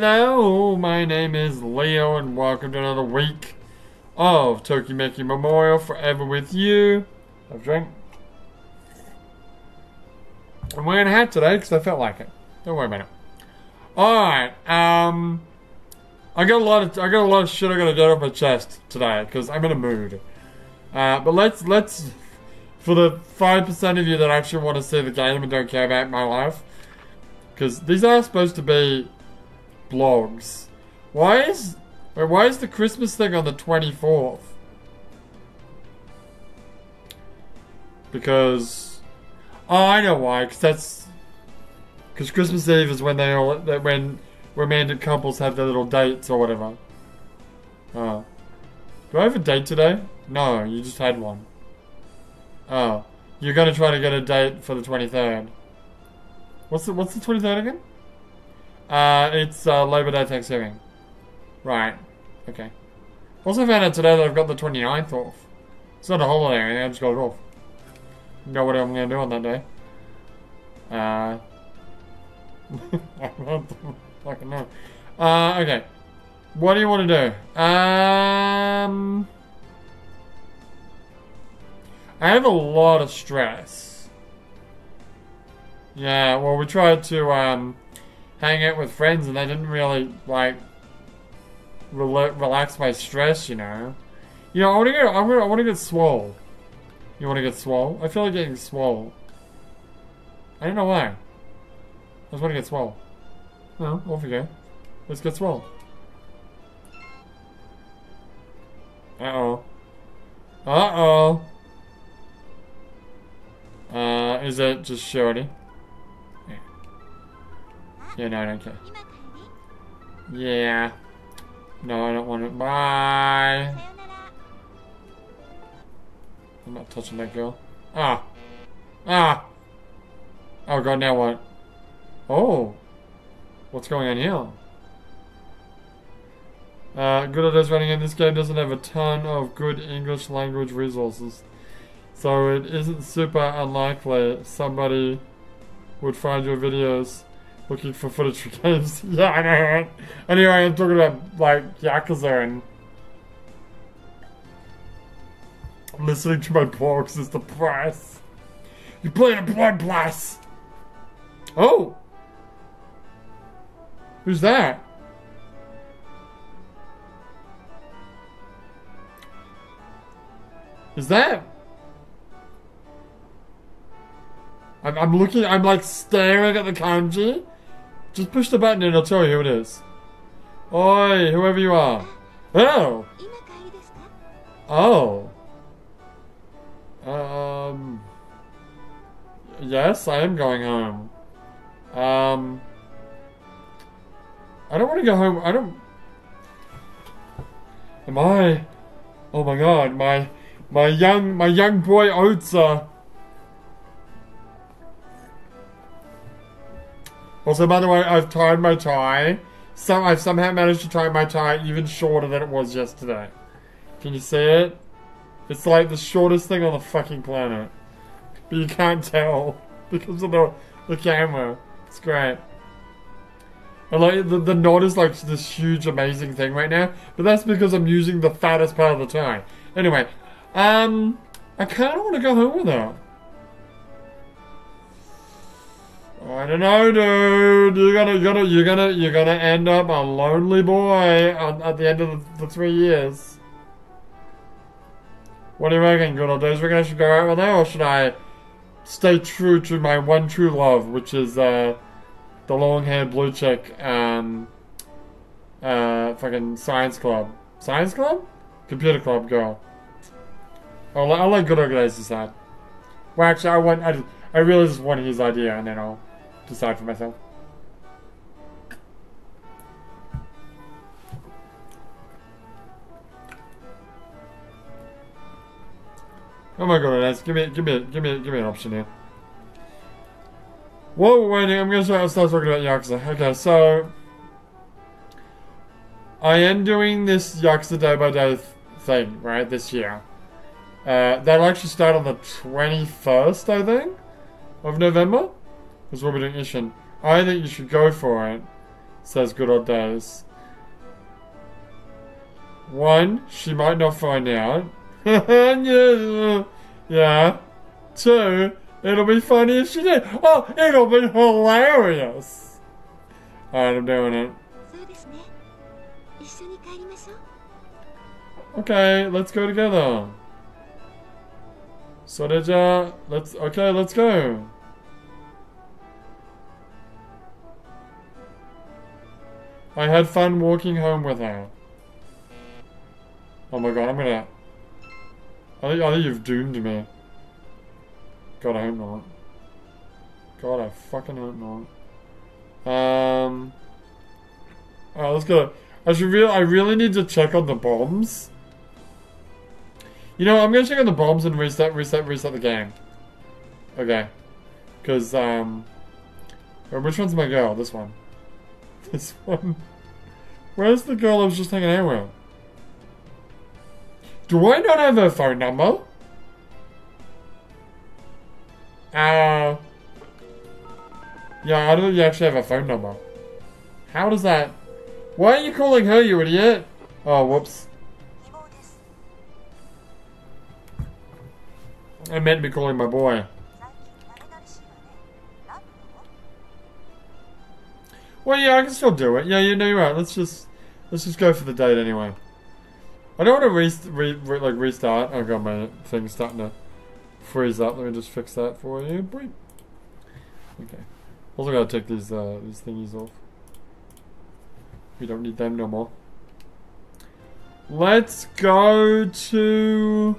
Hello, my name is Leo and welcome to another week of Tokimeki Memorial, forever with you. Have a drink. I'm wearing a hat today because I felt like it. Don't worry about it. Alright, I got a lot of shit I gotta get off my chest today because I'm in a mood. But let's for the 5% of you that actually want to see the game and don't care about my life, because these are supposed to be blogs. Why is the Christmas thing on the 24th? Because I know why. Because Christmas Eve is when when romantic couples have their little dates or whatever. Oh, do I have a date today? No, you just had one. Oh, you're gonna try to get a date for the 23rd. What's the 23rd again? It's Labor Day, Thanksgiving. Right. Okay. Also found out today that I've got the 29th off. It's not a holiday, I just got it off. Know what I'm gonna do on that day. I don't fucking know. Okay. What do you want to do? I have a lot of stress. Yeah, well, we tried to hang out with friends, and they didn't really like relax my stress. You know, I want to get swole. You want to get swole? I feel like getting swole. I don't know why. I just want to get swole. No, off you go. Let's get swole. Uh-oh. Uh-oh. Is it just shorty? Yeah. Yeah, no, I don't care. Yeah. No, I don't want it. Bye. I'm not touching that girl. Ah. Ah. Oh god, now what? Oh. What's going on here? Good at us running in this game doesn't have a ton of good English language resources. So it isn't super unlikely somebody would find your videos looking for footage for games. Yeah, I know, right? Anyway, I'm talking about, like, Yakuza and listening to my blogs is the price. You play a blood blast! Oh! Who's that? Is that? I'm looking, I'm like staring at the kanji. Just push the button and it'll tell you who it is. Oi, whoever you are. Oh! Oh. Yes, I am going home. I don't want to go home. Am I? Oh my god, my young boy Otsa. Also, by the way, I've tied my tie. So I've somehow managed to tie my tie even shorter than it was yesterday. Can you see it? It's like the shortest thing on the fucking planet. But you can't tell because of the camera. It's great. And like the knot is like this huge amazing thing right now. But that's because I'm using the fattest part of the tie. Anyway, I kinda wanna go home with her. I don't know, dude. You're gonna end up a lonely boy at the end of the 3 years. What do you reckon, good old days? Reckon I should go out with her, or should I stay true to my one true love, which is the long-haired blue chick, fucking science club, computer club girl. I'll let good old days decide. Well, actually, I really just want his idea, and then I'll decide for myself. Oh my god, guys, give me an option here. Whoa, wait, I'm gonna start talking about Yakuza. Okay, so I am doing this Yakuza Day by Day thing, right, this year. That'll actually start on the 21st, I think, of November. Because we'll be doing Ishin. I think you should go for it, says Good Old Days. 1, she might not find out. Yeah. 2, it'll be funny if she did. Oh, it'll be hilarious. Alright, I'm doing it. Okay, let's go together. Soreja, let's go. I had fun walking home with her. Oh my god, I think you've doomed me. God, I hope not. God, I fucking hope not. Alright, let's go. I really need to check on the bombs. You know, I'm gonna check on the bombs and reset the game. Okay. Because, which one's my girl? This one. This one. Where's the girl I was just hanging out with? Do I not have her phone number? Yeah, I don't think you actually have a phone number. How does that... Why are you calling her, you idiot? Oh, whoops. I meant to be calling my boy. Well, yeah, I can still do it. Yeah, you know, you're right. Let's just go for the date anyway. I don't want to restart. Oh god, my thing's starting to freeze up. Let me just fix that for you. Okay. Also gotta take these thingies off. We don't need them no more. Let's go to...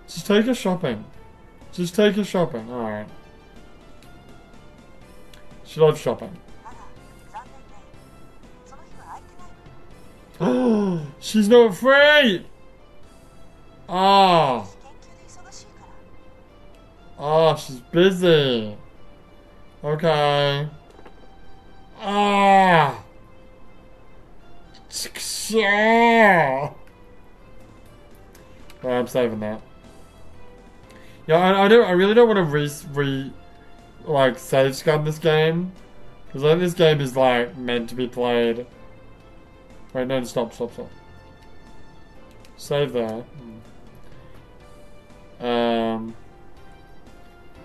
Just take her shopping. Just take her shopping. Alright. She loves shopping. Oh, she's not free! Ah. Oh, she's busy. Okay. Ah. Yeah. Well, I'm saving that. Yeah, I really don't want to save scum this game, because I think this game is like meant to be played. Wait, no, stop. Save there.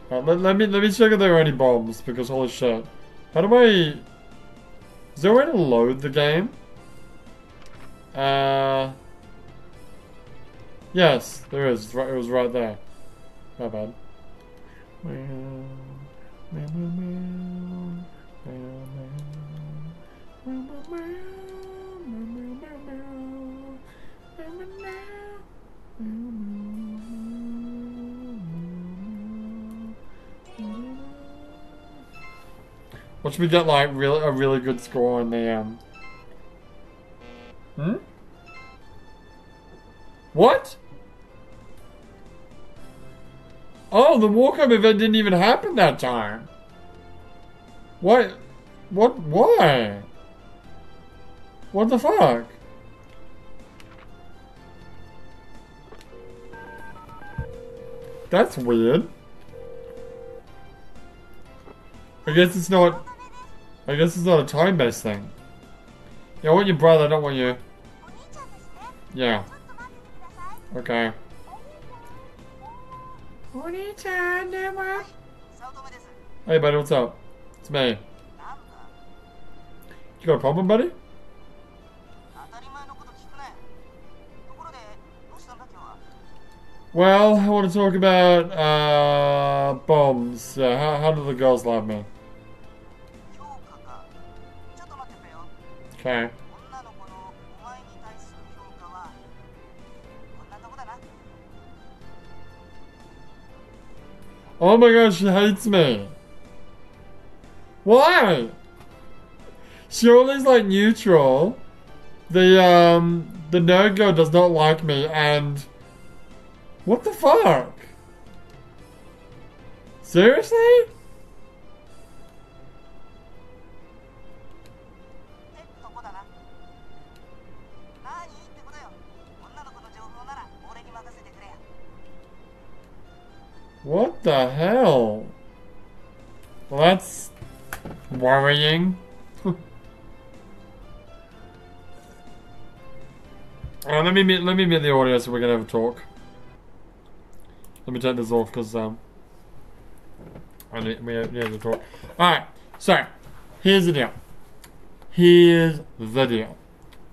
Let me check if there are any bombs, because holy shit. How do I... Is there a way to load the game? Yes, there is. It was right there. Not bad. What should we get, like, a really good score in the, What? Oh, the walk-up event didn't even happen that time. What? Why? What the fuck? That's weird. I guess it's not a time-based thing. Yeah, I want your brother, I don't want you. Yeah. Okay. Hey buddy, what's up? It's me. You got a problem, buddy? Well, I want to talk about bombs. How do the girls love me? Okay. Oh my gosh, she hates me. Why? She always like neutral. The nerd girl does not like me, and what the fuck? Seriously? What the hell? Well, that's worrying. Let me mute the audio so we can have a talk. Let me take this off because we have to talk. Alright, so here's the deal.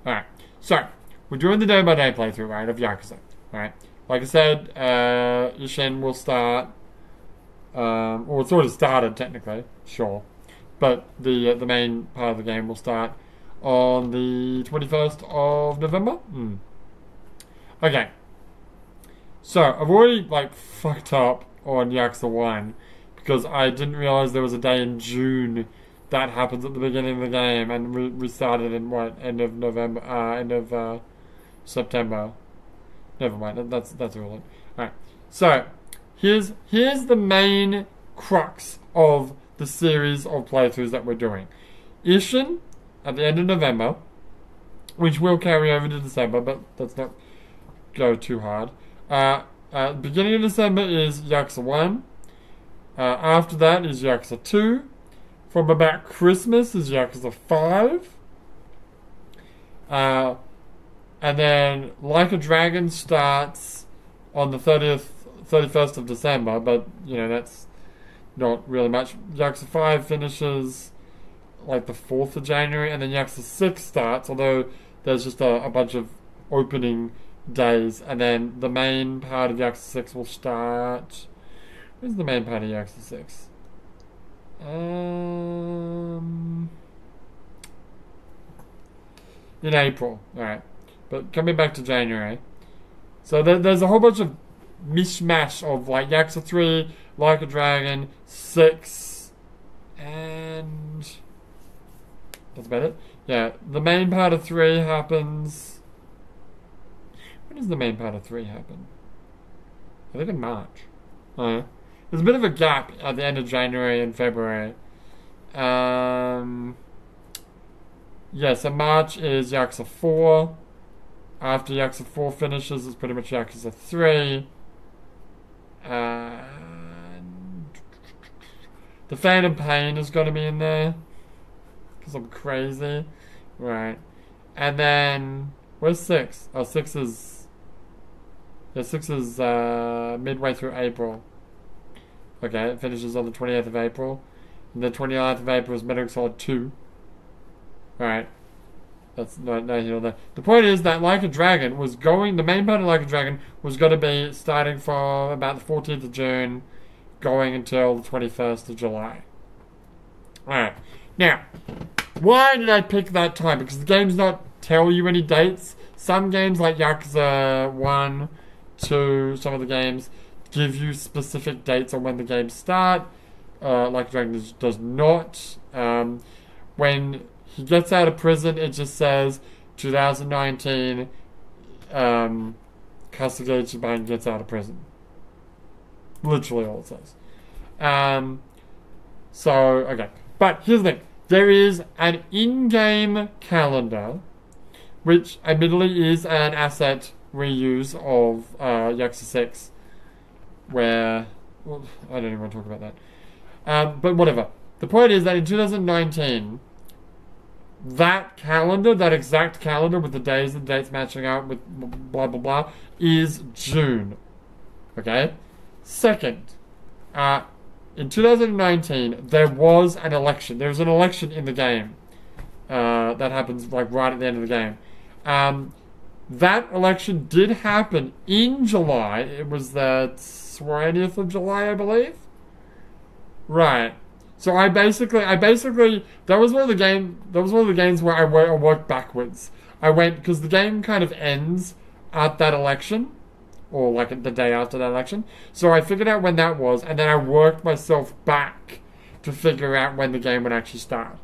Alright, so we're doing the day-by-day playthrough, right, of Yakuza. Alright, like I said, Ishin will start, or it's already started technically, sure, but the main part of the game will start on the 21st of November. Okay, so I've already like fucked up on Yakuza 1 because I didn't realize there was a day in June that happens at the beginning of the game, and we started in end of November, end of September. Never mind, that's irrelevant. Alright, so here's the main crux of the series of playthroughs that we're doing. Ishin at the end of November, which will carry over to December, but let's not go too hard. Beginning of December is Yakuza 1. After that is Yakuza 2. From about Christmas is Yakuza 5. And then Like a Dragon starts on the 31st of December, but, you know, that's not really much. Yakuza 5 finishes like the 4th of January, and then Yakuza 6 starts, although there's just a bunch of opening days, and then the main part of Yakuza 6 will start... Where's the main part of Yakuza 6? In April, alright. But coming back to January. So there's a whole bunch of mishmash of like Yakuza 3, Like a Dragon, 6, and... That's about it? Yeah, the main part of 3 happens... When does the main part of 3 happen? I think in March. Oh, there's a bit of a gap at the end of January and February. Yeah, so March is Yakuza 4. After Yakuza 4 finishes, it's pretty much Yakuza 3. The Phantom Pain is going to be in there. Because I'm crazy. Right. And then... Where's 6? Oh, 6 is... Yeah, 6 is midway through April. Okay, it finishes on the 28th of April. And the 29th of April is Metal Gear Solid 2. Alright. That's no here or there. The point is that Like a Dragon was going... The main part of Like a Dragon was going to be starting from about the 14th of June, going until the 21st of July. Alright. Now, why did I pick that time? Because the game's not tell you any dates. Some games like Yakuza 1, 2, some of the games give you specific dates on when the games start. Like a Dragon does not. When he gets out of prison, it just says 2019, Kasuga Ichiban gets out of prison. Literally all it says. Okay. But here's the thing. There is an in-game calendar, which admittedly is an asset reuse of Yakuza 6, where... Well, I don't even want to talk about that. But whatever. The point is that in 2019, that calendar, that exact calendar with the days and dates matching up with blah blah blah, is June. Okay? Second, in 2019, there was an election. There was an election in the game that happens like right at the end of the game. That election did happen in July. It was the 20th of July, I believe. Right. So I basically that was one of the games where I worked backwards. I went because the game kind of ends at that election, or like the day after that election. So I figured out when that was, and then I worked myself back to figure out when the game would actually start.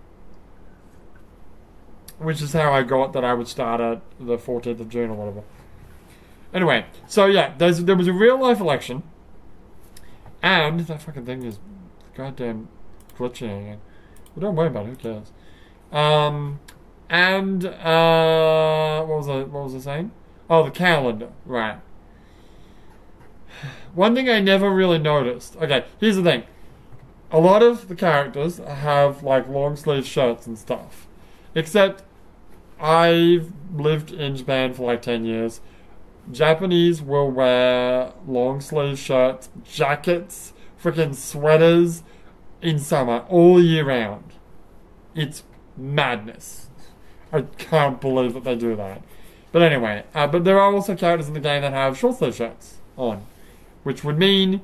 Which is how I got that I would start at the 14th of June or whatever. Anyway, so yeah, there was a real life election, and that fucking thing is goddamn glitching again. Well, don't worry about it. Who cares? What was I saying? Oh, the calendar. Right. One thing I never really noticed. Okay, here's the thing. A lot of the characters have like long sleeve shirts and stuff. Except I've lived in Japan for like 10 years. Japanese will wear long sleeve shirts, jackets, freaking sweaters in summer all year round. It's madness. I can't believe that they do that. But anyway, but there are also characters in the game that have short sleeve shirts on, which would mean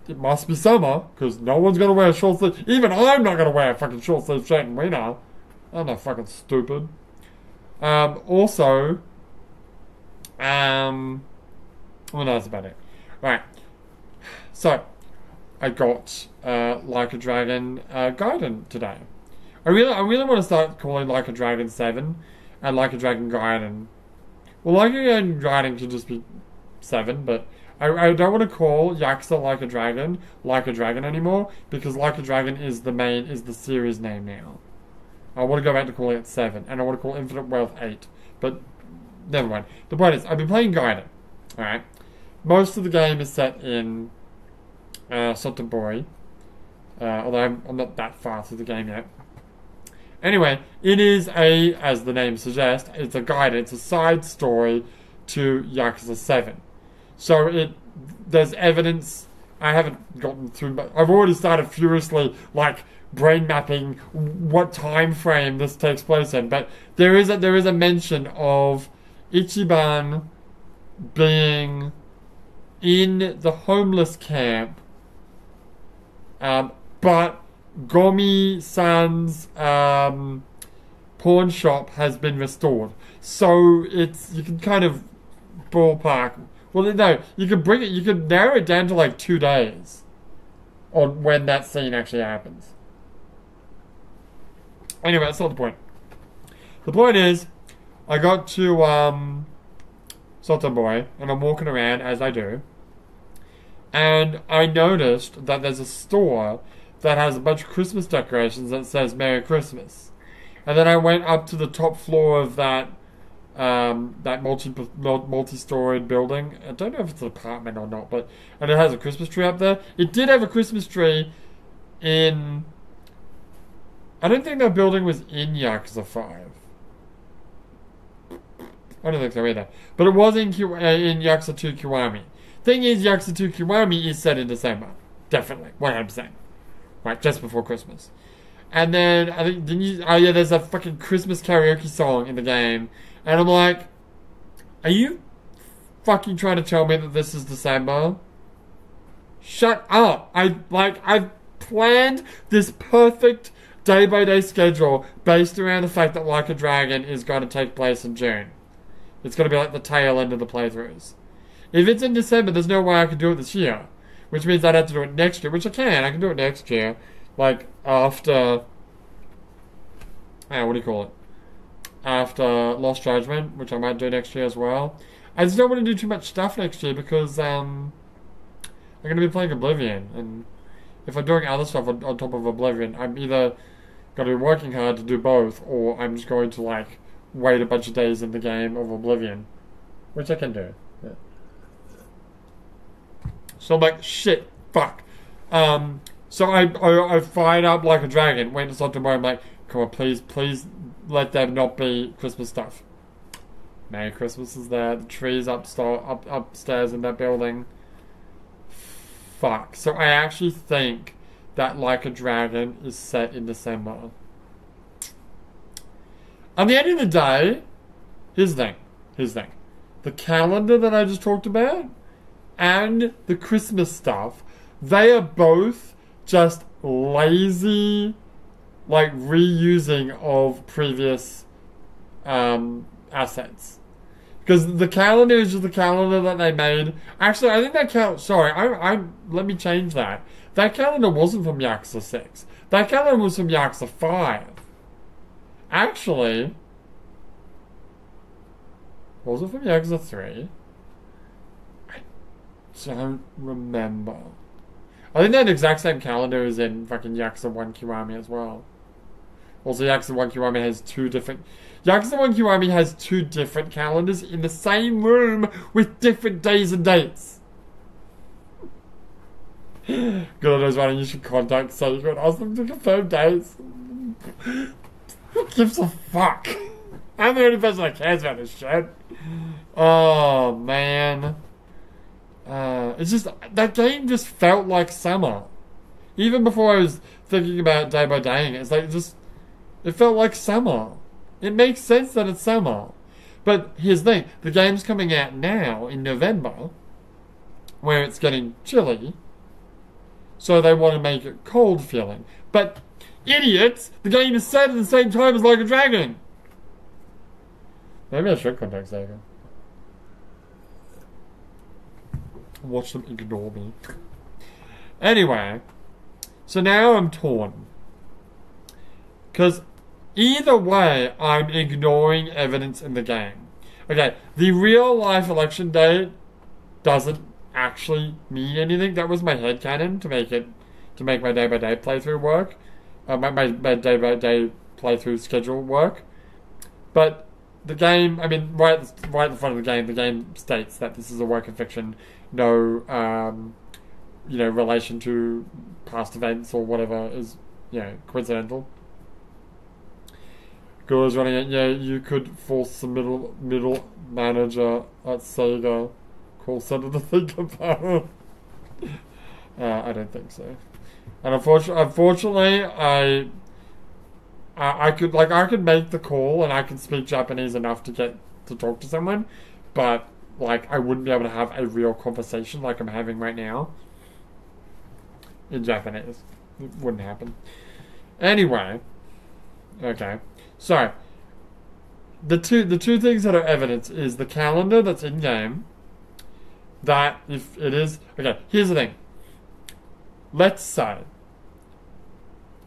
it must be summer, because no one's going to wear a short sleeve. Even I'm not going to wear a fucking short sleeve shirt in winter. I'm not fucking stupid. Also, well, no, that's about it. Right. So, I got Like a Dragon Gaiden today. I really want to start calling Like a Dragon 7 and Like a Dragon Gaiden. Well, Like a Dragon Gaiden should just be 7, but I don't want to call Yakuza Like a Dragon anymore, because Like a Dragon is the series name now. I want to go back to calling it 7, and I want to call Infinite Wealth 8, but never mind. The point is, I've been playing Gaiden, alright? Most of the game is set in Sotobori, although I'm not that far through the game yet. Anyway, it is as the name suggests, it's a Gaiden, it's a side story to Yakuza 7. So there's evidence. I haven't gotten through, but I've already started furiously, like, brain mapping what time frame this takes place in. But there is a mention of Ichiban being in the homeless camp, but Gomi-san's pawn shop has been restored. So you can kind of ballpark. Well, no, you could narrow it down to like 2 days on when that scene actually happens. Anyway, that's not the point. The point is, I got to Sotobori, and I'm walking around as I do, and I noticed that there's a store that has a bunch of Christmas decorations that says Merry Christmas. And then I went up to the top floor of that multi-storied building. I don't know if it's an apartment or not, and it has a Christmas tree up there. It did have a Christmas tree in... I don't think that building was in Yakuza 5. I don't think so either. But it was in Yakuza 2 Kiwami. Thing is, Yakuza 2 Kiwami is set in December. Definitely. 100%. Right, just before Christmas. And then, I think, there's a fucking Christmas karaoke song in the game. And I'm like, are you fucking trying to tell me that this is December? Shut up. I've planned this perfect day-by-day schedule based around the fact that Like a Dragon is going to take place in June. It's going to be like the tail end of the playthroughs. If it's in December, there's no way I can do it this year. Which means I'd have to do it next year, which I can. I can do it next year. Like, after... what do you call it? After Lost Judgment, which I might do next year as well. I just don't want to do too much stuff next year because I'm going to be playing Oblivion. And if I'm doing other stuff on top of Oblivion, I'm either going to be working hard to do both, or I'm just going to, like, wait a bunch of days in the game of Oblivion. Which I can do. Yeah. So I'm like, shit, fuck. So I fired up Like a Dragon, went to Sotobori, I'm like, come on, please let there not be Christmas stuff. Merry Christmas is there, the tree's upstairs in that building. Fuck. So I actually think that Like a Dragon is set in December. At the end of the day, here's the thing. The calendar that I just talked about and the Christmas stuff, they are both just lazy, like, reusing of previous assets. Because the calendar is just the calendar that they made. Actually, I think that let me change that. That calendar wasn't from Yakuza 6. That calendar was from Yakuza 5. Actually, was it from Yakuza 3? I don't remember. I think that exact same calendar is in fucking Yakuza 1 Kiwami as well. Also, Yakuza 1 Kiwami has two different calendars in the same room with different days and dates. Good on those running, you should contact Sega and ask them to confirm dates. Who gives a fuck? I'm the only person that cares about this shit. Oh, man. It's just, that game just felt like summer. Even before I was thinking about day by day, it's like it felt like summer. It makes sense that it's summer. But here's the thing, the game's coming out now in November, where it's getting chilly, so they want to make it cold feeling. But, idiots, the game is set at the same time as Like a Dragon. Maybe I should contact Sega. Watch them ignore me. Anyway, so now I'm torn. Because either way, I'm ignoring evidence in the game. Okay, the real life election date doesn't actually mean anything. That was my headcanon to make my day-by-day playthrough work. My day-by-day playthrough schedule work. But the game, I mean, right at the front of the game states that this is a work of fiction, no, relation to past events or whatever is, coincidental. Girls running it, yeah, you could force the middle manager at Sega call center to think about it. I don't think so. And unfortunately, I could make the call and I can speak Japanese enough to get to talk to someone, but I wouldn't be able to have a real conversation like I'm having right now in Japanese. It wouldn't happen. Anyway, okay. So the two things that are evidence is the calendar that's in game. That if it is okay, here's the thing. Let's say,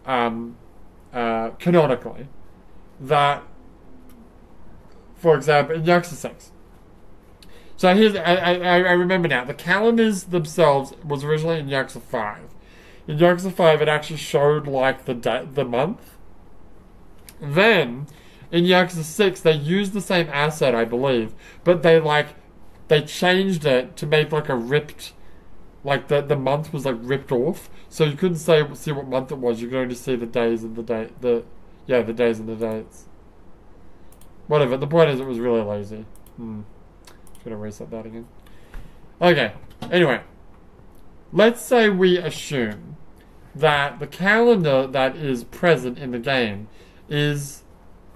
canonically, that, for example, in Yakuza 6. So here's I remember now. The calendars themselves was originally in Yakuza 5. In Yakuza 5, it actually showed the month. Then in Yakuza 6, they used the same asset, I believe, but they changed it to make a ripped, the month was ripped off, so you couldn't see what month it was. You could only see the days and the days and the dates. Whatever. The point is, it was really lazy. Just gonna reset that again. Okay. Anyway, let's say we assume that the calendar that is present in the game is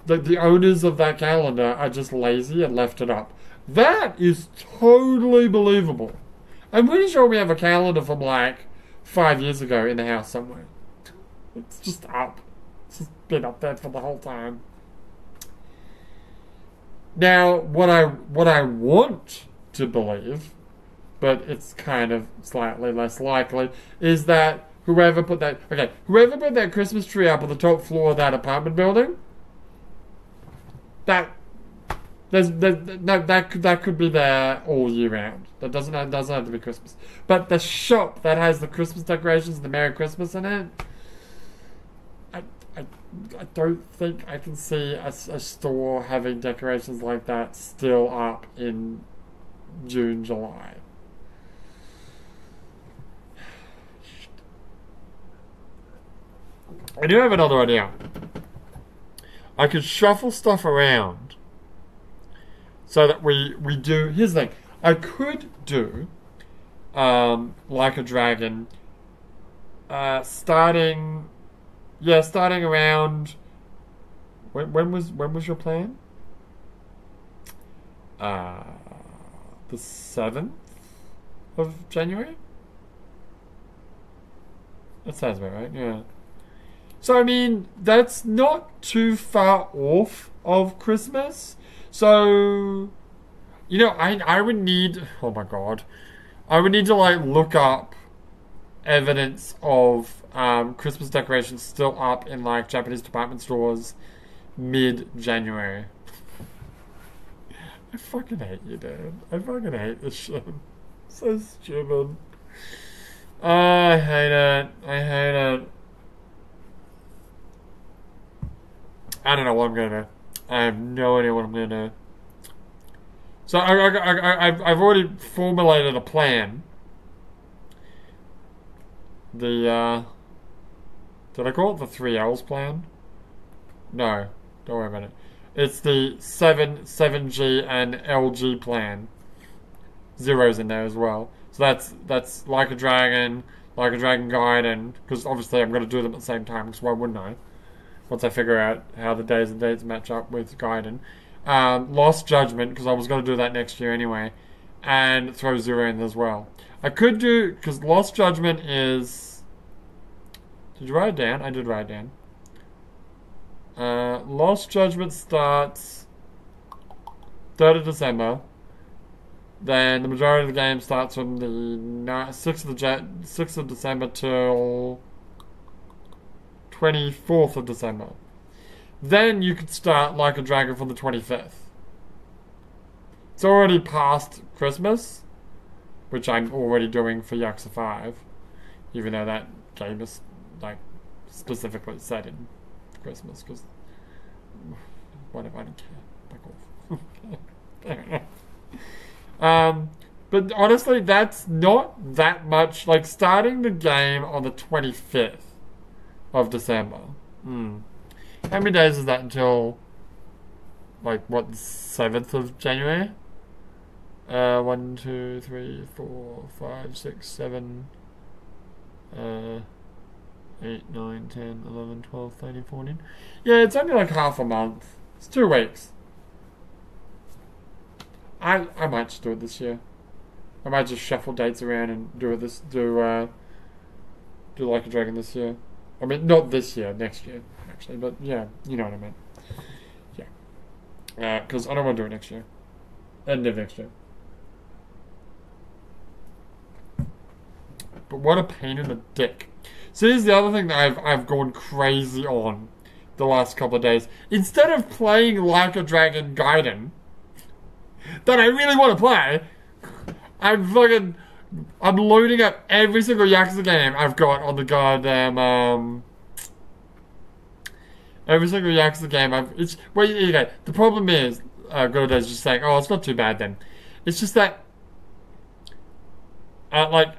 that the owners of that calendar are just lazy and left it up. That is totally believable. I'm pretty sure we have a calendar from 5 years ago in the house somewhere. It's just up. It's just been up there for the whole time. Now, what I want to believe, but it's kind of slightly less likely, is that whoever put that Christmas tree up on the top floor of that apartment building, that could be there all year round. That doesn't have to be Christmas. But the shop that has the Christmas decorations and the Merry Christmas in it, I don't think I can see a store having decorations like that still up in June, July. I do have another idea. I could shuffle stuff around so that we do. Here's the thing. I could do Like a Dragon starting around when was your plan? The 7th of January? That sounds about right, yeah. So, I mean, that's not too far off of Christmas. So, I would need... Oh, my God. I would need to, look up evidence of Christmas decorations still up in, Japanese department stores mid-January. I fucking hate you, dude. I fucking hate this shit. So stupid. Oh, I hate it. I hate it. I don't know what I'm gonna do. I have no idea what I'm gonna do. So I've already formulated a plan. the, did I call it the 3Ls plan? No, don't worry about it. It's the 7G and LG plan. Zeros in there as well. So that's Like a Dragon Gaiden, because obviously I'm going to do them at the same time, because why wouldn't I? Once I figure out how the days and dates match up with Gaiden. Lost Judgment, because I was going to do that next year anyway, and throw Zero in as well. I could do, because Lost Judgment is... Did you write it down? I did write it down. Lost Judgment starts 3rd of December. Then the majority of the game starts from the 6th of December till 24th of December. Then you could start Like a Dragon from the 25th. It's already past Christmas, which I'm already doing for Yakuza 5, even though that game is like specifically set in Christmas, because whatever, I don't care. Back off. But honestly, that's not that much. Like, starting the game on the 25th of December. How many days is that until, like, what, the 7th of January? 1, 2, 3, 4, 5, 6, 7, 8, 9, 10, 11, 12, 13, 14. Yeah, it's only like half a month. It's 2 weeks. I might just do it this year. I might just shuffle dates around and do Like a Dragon this year. I mean, not this year, next year, actually. But yeah, you know what I mean. Yeah. Because I don't want to do it next year. End of next year. But what a pain in the dick. So here's the other thing that I've gone crazy on the last couple of days. Instead of playing Like a Dragon Gaiden, that I really want to play, I'm loading up every single Yakuza game I've got on the goddamn, every single Yakuza game the problem is, Goda's just saying, oh, it's not too bad then. It's just that, like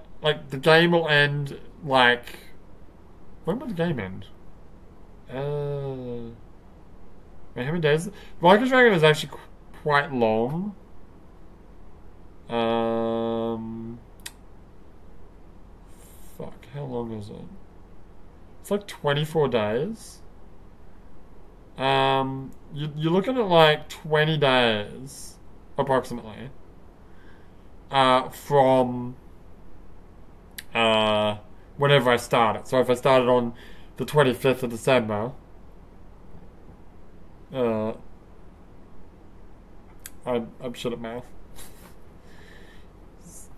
the game will end, like, when will the game end? Wait, how many days? Like a Dragon is actually quite long. Fuck, how long is it? It's like 24 days. You're looking at like 20 days, approximately, from, whenever I start it. So if I started on the 25th of December, I'm shit at math.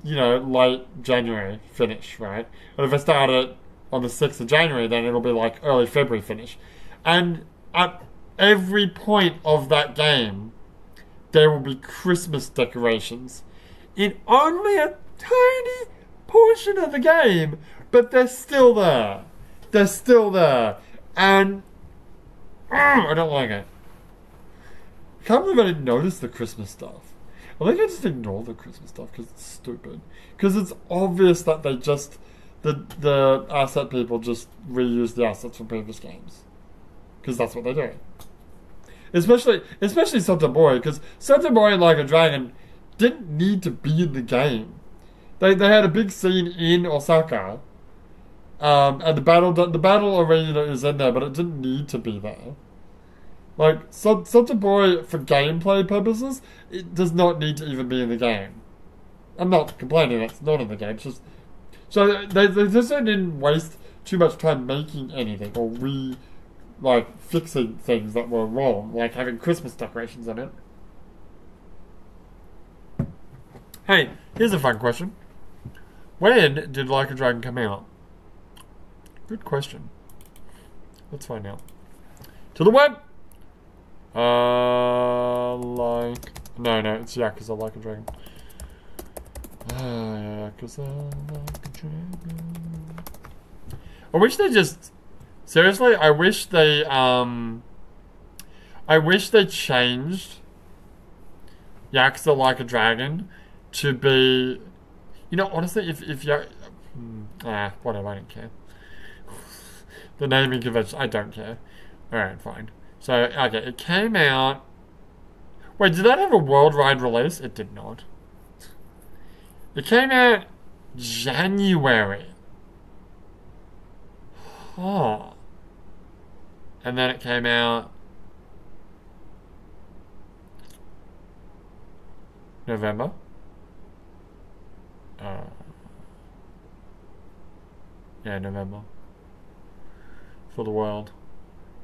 You know, late January finish, right? And if I start it on the 6th of January, then it'll be like early February finish. And at every point of that game, there will be Christmas decorations in only a tiny portion of the game, but they're still there. They're still there. And I don't like it. I can't believe I didn't notice the Christmas stuff. I think I just ignore the Christmas stuff because it's stupid. Because it's obvious that they just, the asset people just reuse the assets from previous games. Because that's what they do. Especially Santa Boy, because Santa Boy and Like a Dragon didn't need to be in the game. They had a big scene in Osaka, and the battle arena is in there, but it didn't need to be there. Like, Santa Boy, for gameplay purposes, it does not need to even be in the game. I'm not complaining it's not in the game, it's just... So, they just didn't waste too much time making anything, or fixing things that were wrong, like having Christmas decorations in it. Hey, here's a fun question. When did Like a Dragon come out? Good question. Let's find out. To the web! No, it's Yakuza Like a Dragon. Yakuza Like a Dragon. I wish they just... Seriously, I wish they changed Yakuza Like a Dragon to be... You know, honestly, if Whatever, I don't care. The naming convention, I don't care. Alright, fine. So, okay, it came out... Wait, did that have a worldwide release? It did not. It came out January. Huh. And then it came out November. Yeah, November. For the world.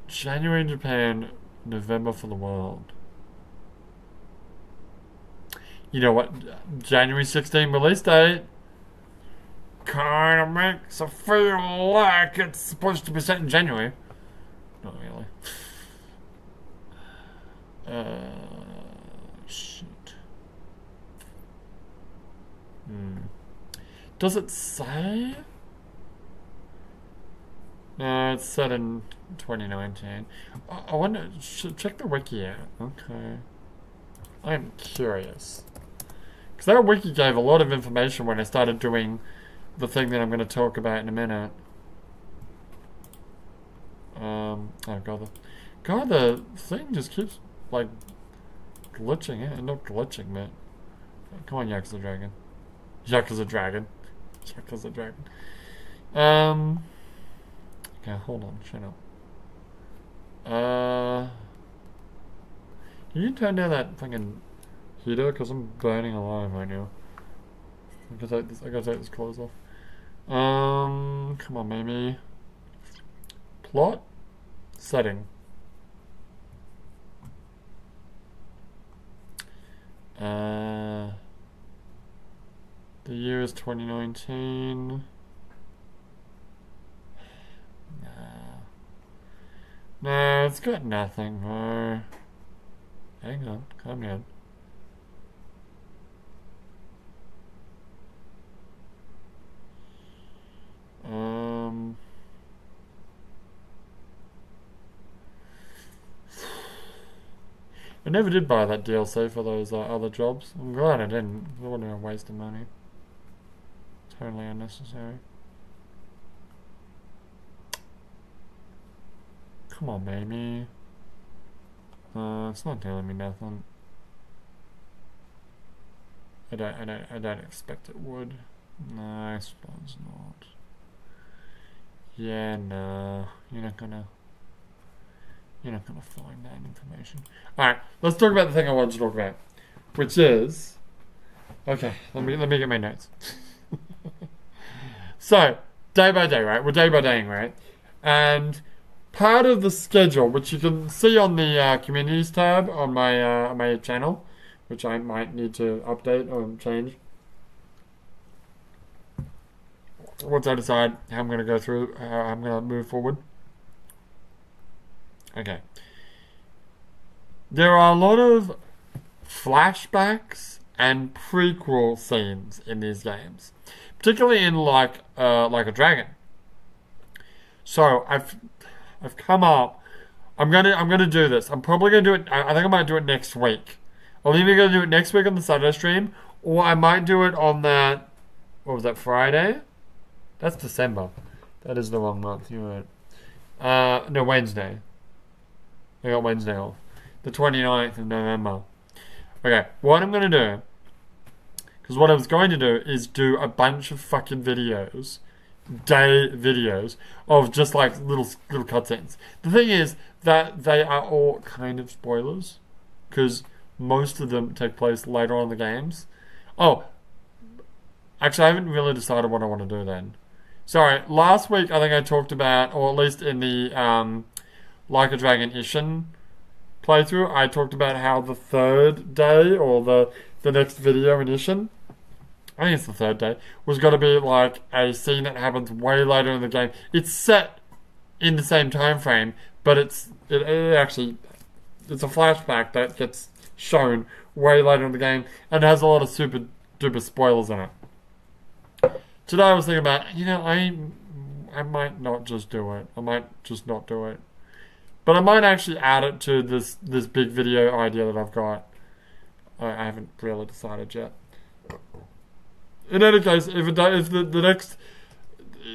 January in Japan, November for the world. You know what? January 16 release date kind of makes it feel like it's supposed to be set in January. Not really. Shit. Does it say? No, it's set in 2019. I wonder, check the wiki out. Okay. I'm curious. Because that wiki gave a lot of information when I started doing the thing that I'm going to talk about in a minute. Oh god, the thing just keeps, like, glitching it. Not glitching, but... Come on, Yakuza Dragon. Yakuza Dragon. Yakuza Dragon. Okay, hold on, shut up. Can you turn down that fucking heater? Because I'm burning alive right now. I gotta take this clothes off. Come on, maybe. Plot? Setting. The year is 2019. No, it's got nothing. Hang on, calm down. I never did buy that DLC for those other jobs. I'm glad I didn't. It would have been a waste of money. Totally unnecessary. Come on, baby. It's not telling me nothing. I don't expect it would. No, I suppose not. Yeah, no. You're not gonna find that information. Alright, let's talk about the thing I wanted to talk about. Which is... Okay, let me get my notes. So, day by day, right? We're day by daying, right? And part of the schedule, which you can see on the communities tab on my channel, which I might need to update or change once I decide how I'm going to go through, how I'm going to move forward. Okay. There are a lot of flashbacks and prequel scenes in these games, particularly in like a Dragon. So I've come up. I'm gonna do this. I'm probably gonna do it. I think I might do it next week. I'm either gonna do it next week on the Saturday stream, or I might do it on that. What was that, Friday? That's December. That is the wrong month. You're right. No, Wednesday. I got Wednesday off. The 29th of November. Okay, what I'm gonna do, because what I was going to do is do a bunch of fucking videos, day videos, of just like little cutscenes. The thing is that they are all kind of spoilers, because most of them take place later on in the games. Oh, actually I haven't really decided what I want to do then. Sorry, last week I think I talked about, or at least in the Like a Dragon Ishin playthrough, I talked about how the third day, or the next video in Ishin, I think it's the third day, was going to be like a scene that happens way later in the game. It's set in the same time frame, but it actually, it's a flashback that gets shown way later in the game, and it has a lot of super duper spoilers in it. Today I was thinking about, I might not just do it. I might just not do it. But I might actually add it to this big video idea that I've got. I haven't really decided yet. In any case, if the next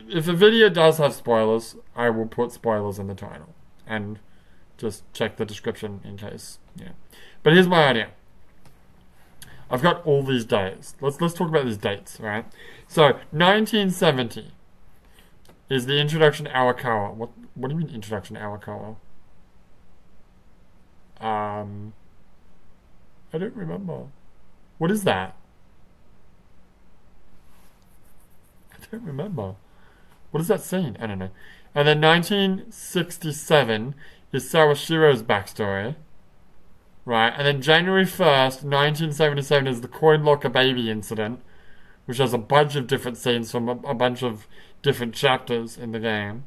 if a video does have spoilers, I will put spoilers in the title and just check the description in case. Yeah. But here's my idea. I've got all these days. Let's talk about these dates, right? So 1970 is the introduction to Arakawa. What do you mean introduction to Arakawa? I don't remember. What is that? I don't remember. What is that scene? I don't know. And then 1967 is Sawashiro's backstory. Right, and then January 1st, 1977 is the coin locker baby incident, which has a bunch of different scenes from a bunch of different chapters in the game.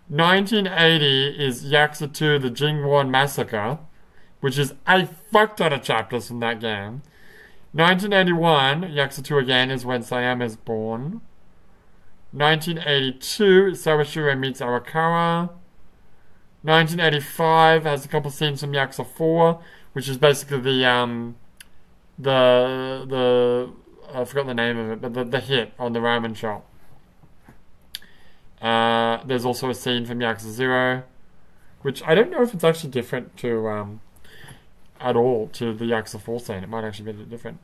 1980 is Yakuza 2, the Jingwon Massacre, which is a fuck ton of chapters from that game. 1981, Yakuza 2 again, is when Sayama is born. 1982, Sawashiro meets Arakawa. 1985 has a couple scenes from Yakuza 4, which is basically the I forgot the name of it, but the hit on the ramen shop. There's also a scene from Yakuza 0, which I don't know if it's actually different to at all to the Yakuza 4 scene. It might actually be a bit different.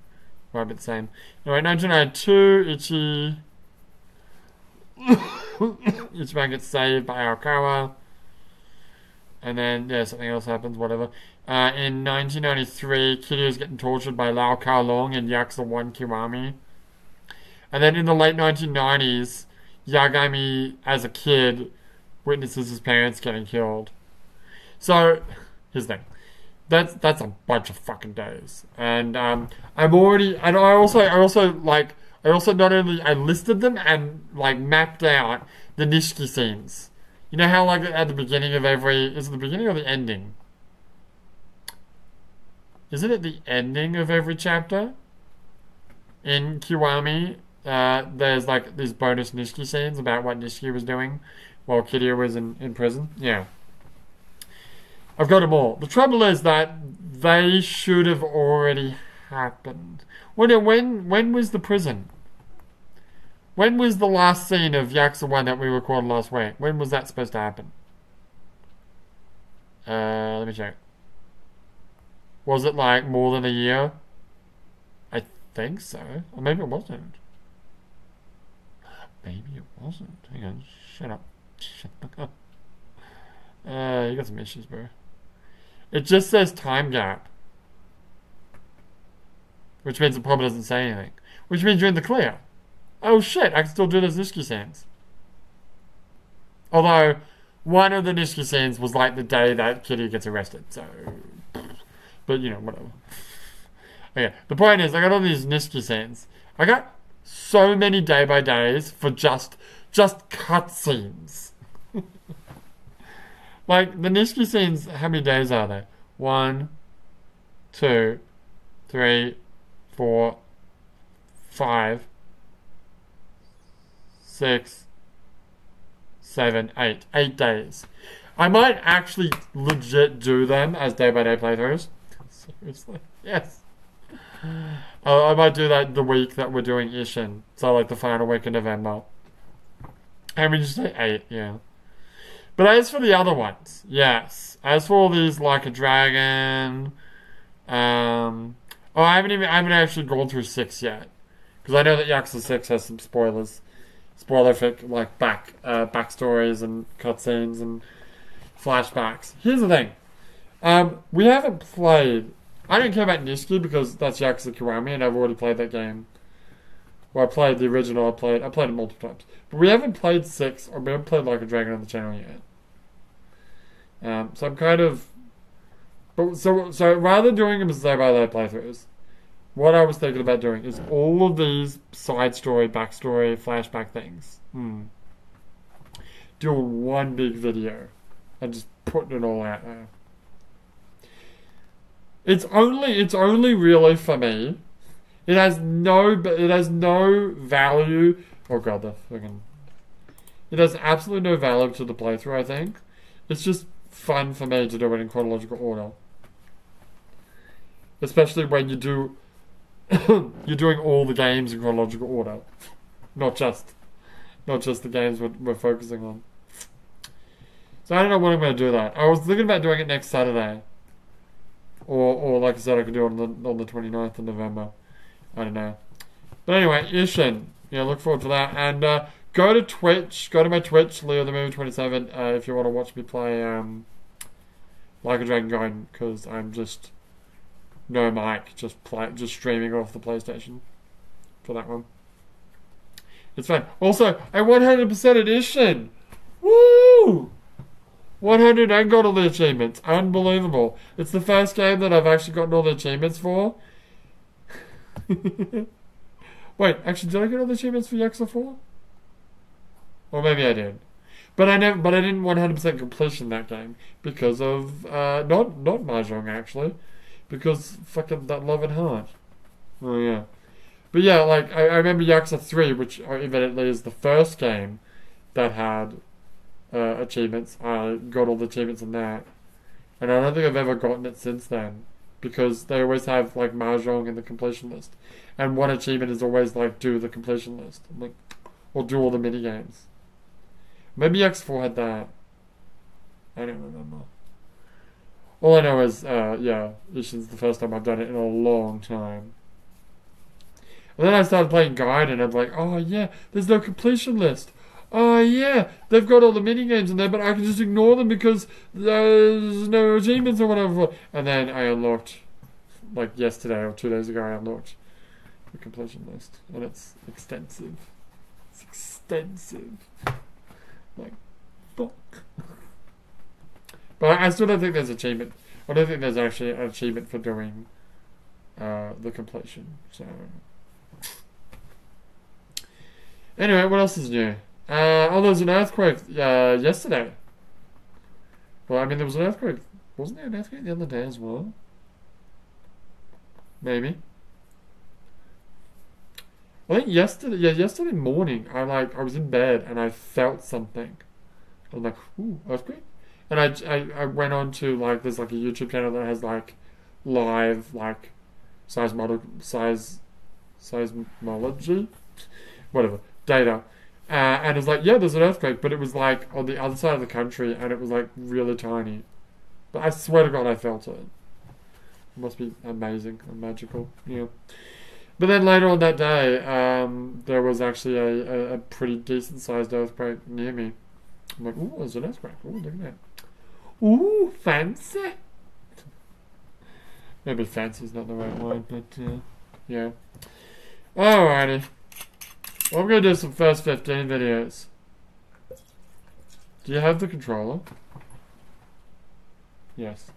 Might be the same. Anyway, 1992, Ichiban gets saved by Arakawa. And then, yeah, something else happens, whatever. In 1993, Kiryu is getting tortured by Lau Kar-long in Yakuza 1 Kiwami. And then in the late 1990s, Yagami, as a kid, witnesses his parents getting killed. So, here's the thing. That's a bunch of fucking days. And I also not only I listed them and like mapped out the Nishiki scenes. You know how, like, at the beginning of every... Is it the beginning or the ending? Is it at the ending of every chapter? In Kiwami, there's, like, these bonus Nishiki scenes about what Nishiki was doing while Kiryu was in prison. Yeah. I've got them all. The trouble is that they should have already happened. When was the prison? When was the last scene of Yakuza 1 that we recorded last week? When was that supposed to happen? Let me check. Was it like more than a year? I think so. Or maybe it wasn't. Maybe it wasn't. Hang on. Shut up. Shut up. You got some issues, bro. It just says time gap. Which means it probably doesn't say anything. Which means you're in the clear. Oh shit, I can still do those Nishiki scenes. Although, one of the Nishiki scenes was like the day that Kiryu gets arrested, so... But, you know, whatever. Okay, the point is, I got all these Nishiki scenes. I got so many day-by-days for just cutscenes. Like, the Nishiki scenes, how many days are they? 1, 2, 3, 4, 5... 6, 7, 8. 8 days. I might actually legit do them as day-by-day playthroughs. Seriously. Yes. I might do that the week that we're doing Ishin. So, like, the final week of November. I mean, just say 8, yeah. But as for the other ones, yes. As for all these, like a Dragon... I haven't actually gone through 6 yet. Because I know that Yakuza 6 has some spoilers. Spoilerific, like, backstories and cutscenes and flashbacks. Here's the thing. We haven't played... I don't care about Nishiki because that's Yakuza Kiwami and I've already played that game. Well, I played the original, I played it multiple times. But we haven't played 6, or we haven't played Like a Dragon on the channel yet. So I'm kind of... But so rather than doing them as day-by-day playthroughs, what I was thinking about doing is all of these side story, backstory, flashback things. Doing one big video and just putting it all out there. It's only really for me. It has no value. Oh god, it has absolutely no value to the playthrough, I think. It's just fun for me to do it in chronological order. Especially when you're doing all the games in chronological order. Not just not just the games we're focusing on. So I don't know when I'm going to do that. I was thinking about doing it next Saturday. Or like I said, I could do it on the 29th of November. I don't know. But anyway, Ishin. Yeah, look forward to that. And go to Twitch. Go to my Twitch, Leo the Movie 27, if you want to watch me play Like a Dragon Gaiden, because I'm just no mic, just streaming off the PlayStation for that one. It's fun. Also, I 100% edition. Woo! 100 and got all the achievements. Unbelievable. It's the first game that I've actually gotten all the achievements for. Wait, actually, did I get all the achievements for Yakuza 4? Or maybe I did. But I didn't 100% completion that game because of not Mahjong actually, because fucking that Love and Heart. Oh yeah, but yeah, like I remember Yakuza 3, which evidently is the first game that had achievements. I got all the achievements in that, and I don't think I've ever gotten it since then because they always have like Mahjong in the completion list, and one achievement is always like do the completion list, like, or do all the mini games. Maybe X4 had that. I don't remember. All I know is, yeah, Ishin's the first time I've done it in a long time. And then I started playing Gaiden and I'm like, oh yeah, there's no completion list. Oh yeah, they've got all the mini games in there, but I can just ignore them because there's no achievements or whatever. And then I unlocked, like yesterday or 2 days ago, I unlocked the completion list. And it's extensive. It's extensive. Like, fuck. But I still don't think there's achievement. I don't think there's actually an achievement for doing the completion. So anyway, what else is new? Oh, there was an earthquake yesterday. Well, I mean, there was an earthquake. Wasn't there an earthquake the other day as well? Maybe. I think yesterday morning, I was in bed and I felt something. I was like, ooh, earthquake? And I went on to, like, there's like a YouTube channel that has like live, like, seismology, whatever, data. And it was like, yeah, there's an earthquake, but it was like on the other side of the country and it was like really tiny. But I swear to God, I felt it. It must be amazing and magical, yeah. But then later on that day, there was actually a pretty decent-sized earthquake near me. I'm like, ooh, there's an earthquake. Ooh, look at that. Ooh, fancy. Maybe fancy is not the right word, but yeah. Alrighty. Well, I'm going to do some first 15 videos. Do you have the controller? Yes.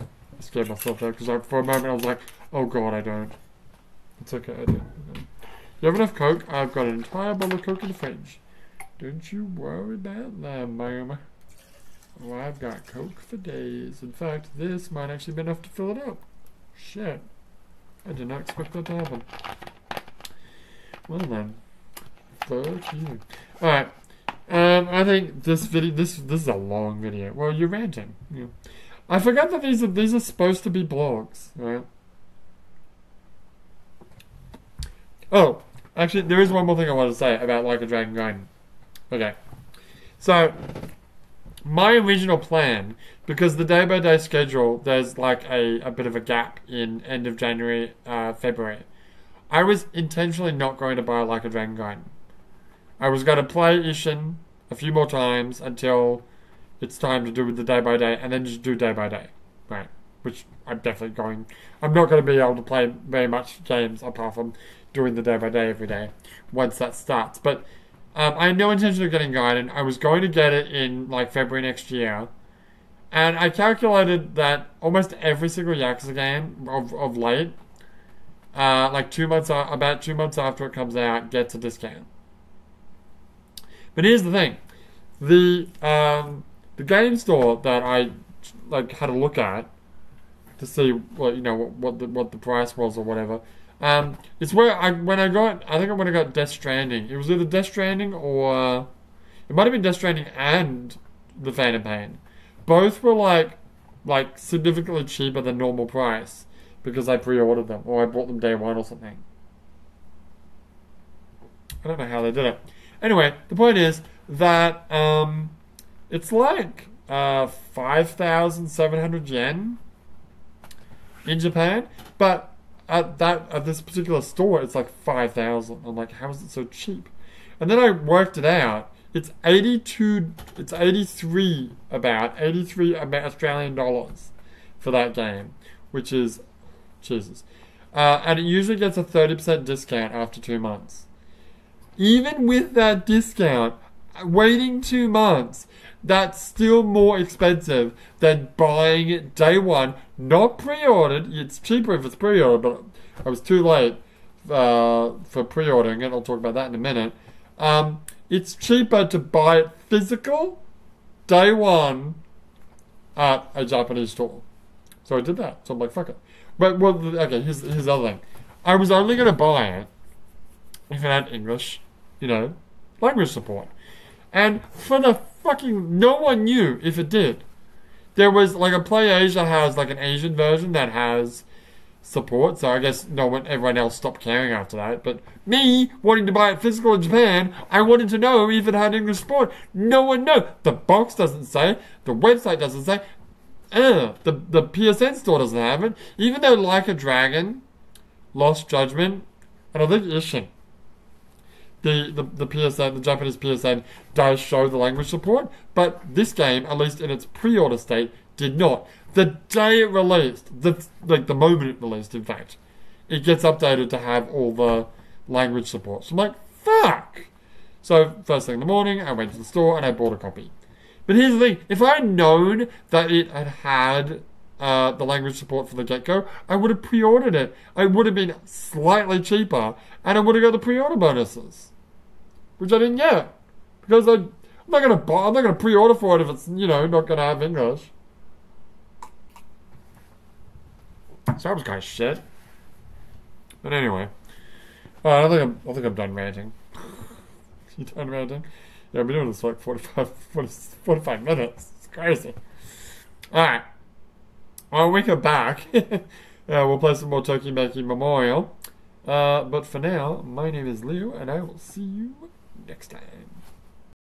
I scared myself there because for a moment I was like, oh God, I don't. It's okay, I do. You have enough Coke? I've got an entire bottle of Coke in the fridge. Don't you worry about that, ma'am. Oh, I've got Coke for days. In fact, this might actually be enough to fill it up. Shit. I did not expect that to happen. Well then. Fuck you. Alright. I think this video, this is a long video. Well, you're ranting. Yeah. I forgot that these are supposed to be blogs, right? Oh, actually, there is one more thing I want to say about Like a Dragon Gaiden. Okay. So, my original plan, because the day-by-day schedule, there's like a bit of a gap in end of January, February. I was intentionally not going to buy Like a Dragon Gaiden. I was going to play Ishin a few more times until it's time to do the day-by-day, and then just do day-by-day. Right. Which I'm definitely going... I'm not going to be able to play very much games apart from doing the day-by-day every day once that starts. But I had no intention of getting Gaiden. I was going to get it in like February next year. And I calculated that almost every single Yakuza game of late, like about 2 months after it comes out, gets a discount. But here's the thing. The game store that I like had a look at to see what the price was or whatever. It's where I think when I got Death Stranding. It was either Death Stranding or it might have been Death Stranding and the Phantom Pain. Both were like significantly cheaper than normal price because I pre-ordered them or I bought them day one or something. I don't know how they did it. Anyway, the point is that it's like 5,700 yen in Japan, but at this particular store, it's like 5,000. I'm like, how is it so cheap? And then I worked it out. It's 83 Australian dollars for that game, which is Jesus. And it usually gets a 30% discount after 2 months. Even with that discount, waiting 2 months, that's still more expensive than buying it day one, not pre-ordered. It's cheaper if it's pre-ordered, but I was too late for pre-ordering it. I'll talk about that in a minute. It's cheaper to buy it physical, day one, at a Japanese store. So I did that. So I'm like, fuck it. But, well, okay, here's the other thing. I was only going to buy it if it had English, language support. And for the fucking... No one knew if it did. There was, like, a PlayAsia has, like, an Asian version that has support, so I guess everyone else stopped caring after that. But me, wanting to buy it physical in Japan, I wanted to know if it had English support. No one knows. The box doesn't say. The website doesn't say. The PSN store doesn't have it. Even though Like a Dragon, Lost Judgment, and I think Ishin, the PSN, the Japanese PSN, does show the language support, but this game, at least in its pre-order state, did not. The day it released, the moment it released, in fact, it gets updated to have all the language support. So I'm like, fuck! So, first thing in the morning, I went to the store and I bought a copy. But here's the thing, if I had known that it had the language support from the get-go, I would have pre-ordered it. I would have been slightly cheaper, and I would have got the pre-order bonuses, which I didn't get, because I'm not gonna pre-order for it if it's not gonna have English. So that was kind of shit. But anyway, I think I'm done ranting. You done ranting? Yeah, I've been doing this for like 45 minutes. It's crazy. Alright. Well, we come back. We'll play some more Tokimeki Memorial. But for now, my name is Leo, and I will see you next time.